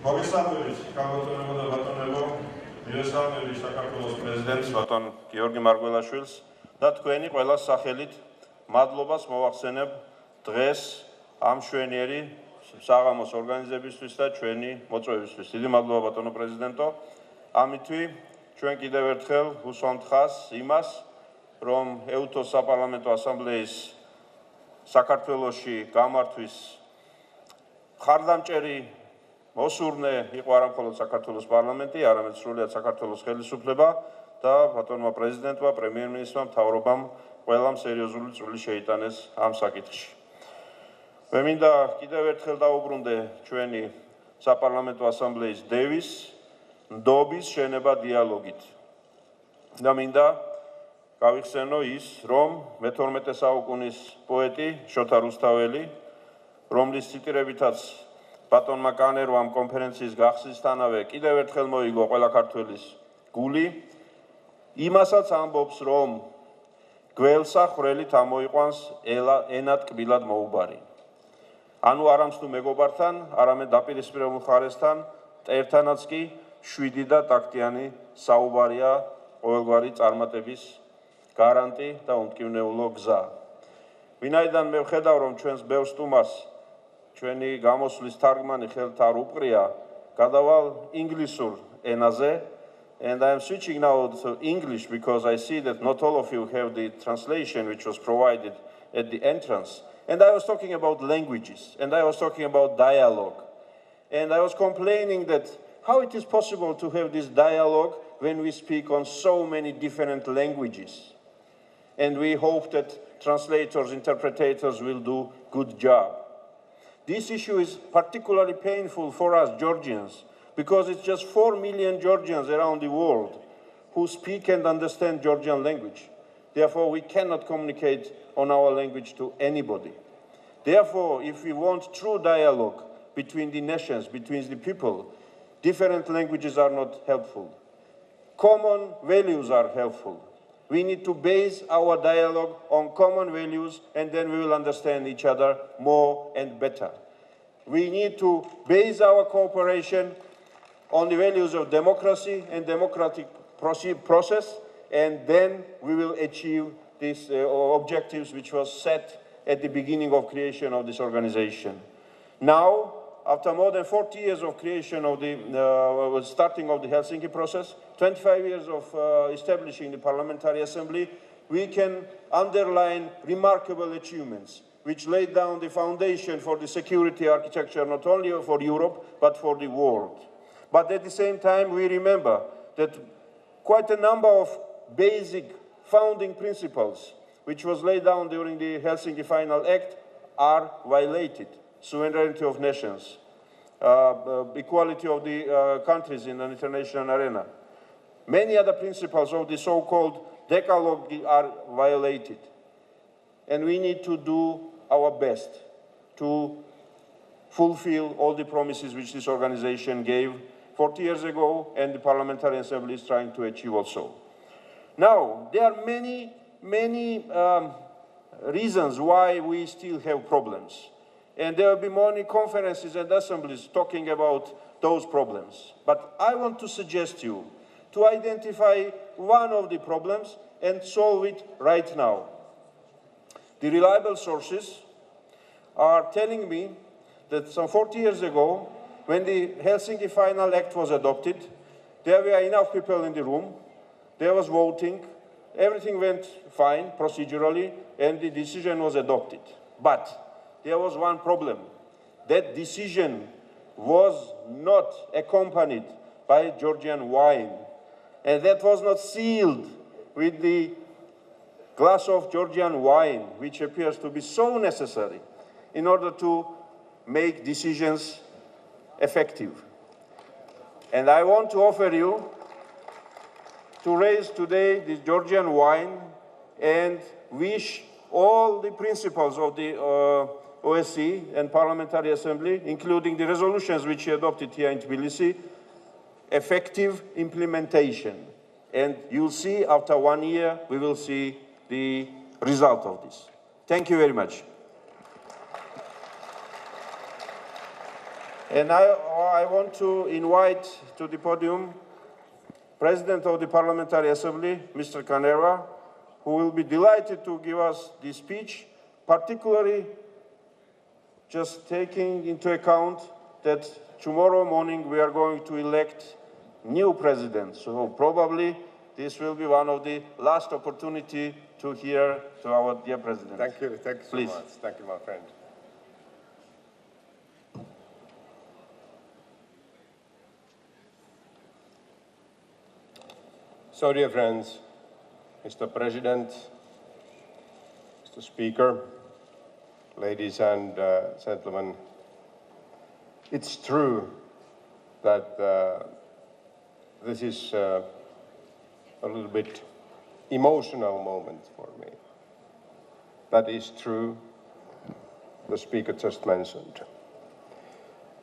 მოგესალმებით, გამართულებო და ბატონებო, მივესალმებით საქართველოს პრეზიდენტს ბატონ გიორგი მარგველაშვილს და თქვენი ყველას სახელით მადლობას მოვახსენებ დღეს ამ შვენიერი საღამოს ორგანიზებისთვის და ჩვენი მოწვევისთვის. დიდი მადლობა ბატონო პრეზიდენტო. ამითვე ჩვენ კიდევ ერთხელ უსვამთ ხაზს იმას, რომ ეუთოს საპარლამენტო ასამბლეის საქართველოში გამართვის ხარდამჭერი მოსურნე იყო არა მხოლოდ საქართველოს პარლამენტი, არამედ სრულიად საქართველოს ხელისუფლება და ბატონმა პრეზიდენტმა, პრემიერ-მინისტრმა, მთავრობამ ყველამ სერიოზული წვლილი შეიტანეს ამ საკითხში. მე მინდა კიდევ ერთხელ დავუბრუნდე ჩვენი საპარლამენტო ასამბლეის დევის, ნდობის შენება დიალოგით. და მინდა გავიხსენო ის, რომ მე-12 საუკუნის პოეტი შოთა რუსთაველი, რომლის ციტირებითაც ბატონმა კანერვამ ამ კონფერენციის გახსნისთანავე კიდევ ერთხელ მოიგო ყველა ქართველის გული, იმასაც ამბობს, რომ გველსა ხვრელით ამოიყვანს ენად კბილად მოუბარი. ანუ არამც თუ მეგობართან, არამედ დაპირისპირებულ მხარესთან, ერთანაც კი შვიდი და ტაქტიანი საუბარია ყოველგვარი წარმატების გარანტი და უმტკივნეულო გზა. ვინაიდან მე ვხედავ, რომ ჩვენს ბევრ სტუმარს ჩვენი გამოსვლის თარგმანი ხელთ არ უპყრია, გადავალ ინგლისურ ენაზე, and I am switching now to English because I see that not all of you have the translation which was provided at the entrance. And I was talking about languages, and I was talking about dialogue. And I was complaining that how it is possible to have this dialogue when we speak on so many different languages. And we hope that translators, interpreters will do a good job. This issue is particularly painful for us Georgians because it's just 4 million Georgians around the world who speak and understand Georgian language. Therefore, we cannot communicate on our language to anybody. Therefore, if we want true dialogue between the nations, between the people, different languages are not helpful. Common values are helpful. We need to base our dialogue on common values, and then we will understand each other more and better. We need to base our cooperation on the values of democracy and democratic process, and then we will achieve these objectives which was set at the beginning of creation of this organization. Now, after more than 40 years of creation of the starting of the Helsinki process, 25 years of establishing the Parliamentary Assembly, we can underline remarkable achievements which laid down the foundation for the security architecture not only for Europe but for the world. But at the same time, we remember that quite a number of basic founding principles which was laid down during the Helsinki Final Act are violated. Sovereignty of nations, equality of the countries in an international arena. Many other principles of the so-called Decalogue are violated. And we need to do our best to fulfill all the promises which this organization gave 40 years ago, and the Parliamentary Assembly is trying to achieve also. Now, there are many reasons why we still have problems. And there will be many conferences and assemblies talking about those problems. But I want to suggest you to identify one of the problems and solve it right now. The reliable sources are telling me that some 40 years ago, when the Helsinki Final Act was adopted, there were enough people in the room, there was voting, everything went fine procedurally, and the decision was adopted. But there was one problem. That decision was not accompanied by Georgian wine. And that was not sealed with the glass of Georgian wine, which appears to be so necessary in order to make decisions effective. And I want to offer you to raise today this Georgian wine and wish all the principles of the OSCE and Parliamentary Assembly, including the resolutions which you adopted here in Tbilisi, effective implementation. And you'll see after 1 year, we will see the result of this. Thank you very much. And I want to invite to the podium President of the Parliamentary Assembly, Mr. Canera, who will be delighted to give us the speech, particularly just taking into account that tomorrow morning we are going to elect new president. So probably this will be one of the last opportunity to hear to our dear president. Thank you so Please. much. Thank you, my friend. So, dear friends, Mr. President, Mr. Speaker, ladies and gentlemen, it's true that this is a little bit emotional moment for me. That is true, the speaker just mentioned.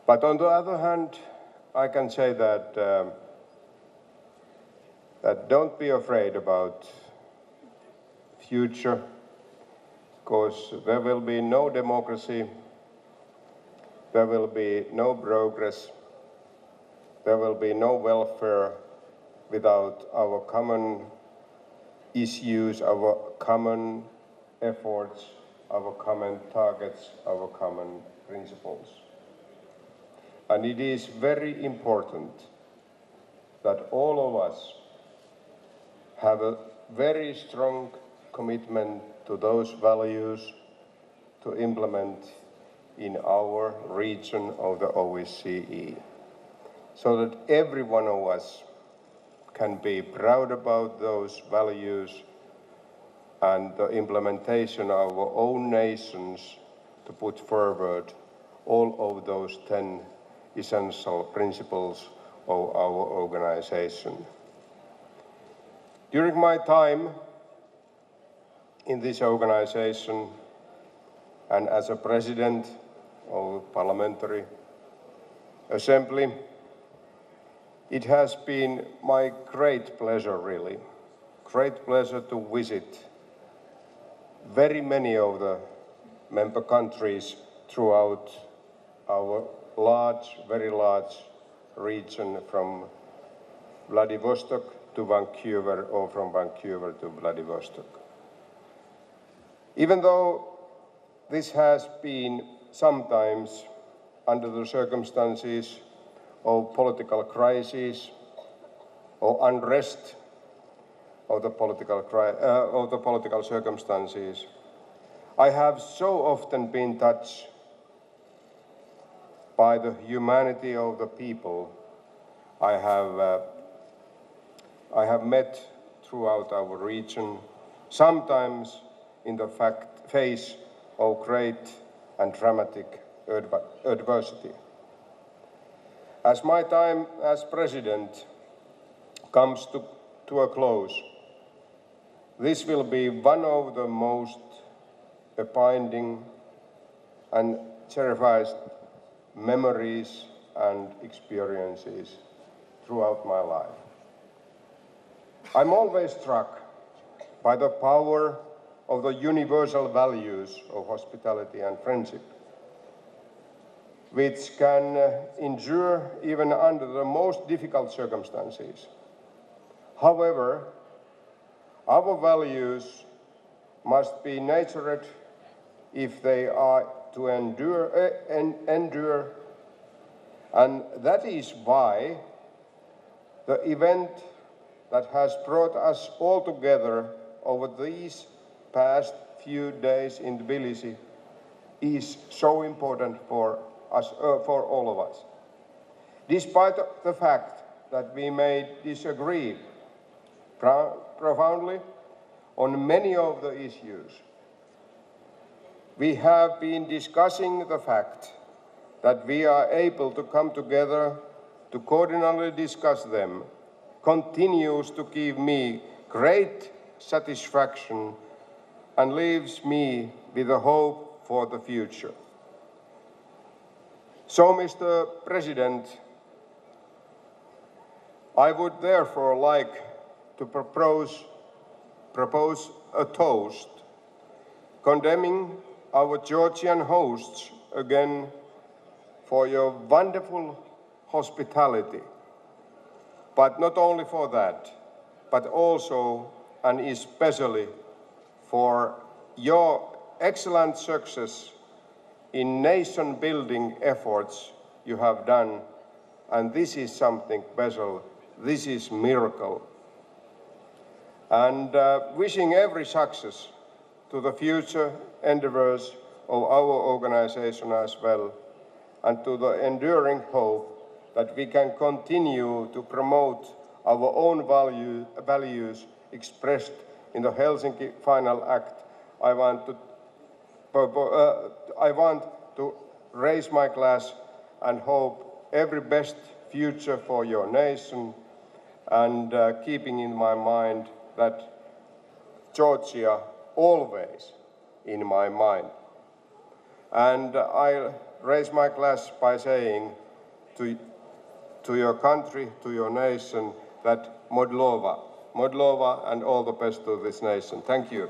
But on the other hand, I can say that don't be afraid about future, because there will be no democracy, there will be no progress, there will be no welfare without our common issues, our common efforts, our common targets, our common principles. And it is very important that all of us have a very strong commitment to those values to implement in our region of the OSCE, so that every one of us can be proud about those values and the implementation of our own nations to put forward all of those 10 essential principles of our organization. During my time in this organization and as a president of the Parliamentary Assembly, it has been my great pleasure, really, great pleasure to visit very many of the member countries throughout our large, very large region from Vladivostok to Vancouver or from Vancouver to Vladivostok. Even though this has been sometimes under the circumstances of political crisis or unrest of the political circumstances, I have so often been touched by the humanity of the people I have met throughout our region, sometimes in the face of great and dramatic adversity. As my time as president comes to a close, this will be one of the most abiding and cherished memories and experiences throughout my life. I'm always struck by the power of the universal values of hospitality and friendship, which can endure even under the most difficult circumstances. However, our values must be nurtured if they are to endure, and that is why the event that has brought us all together over these past few days in Tbilisi is so important for us, for all of us. Despite the fact that we may disagree profoundly on many of the issues, we have been discussing the fact that we are able to come together to coordinately discuss them continues to give me great satisfaction and leaves me with a hope for the future. So, Mr. President, I would therefore like to propose a toast condemning our Georgian hosts again for your wonderful hospitality, but not only for that, but also and especially for your excellent success in nation-building efforts you have done, and this is something special. This is miracle. And wishing every success to the future endeavors of our organization as well, and to the enduring hope that we can continue to promote our own values expressed in the Helsinki Final Act. I want to raise my glass and hope every best future for your nation, and keeping in my mind that Georgia always in my mind. And I'll raise my glass by saying to your country, to your nation, that Modlova, and all the best to this nation. Thank you.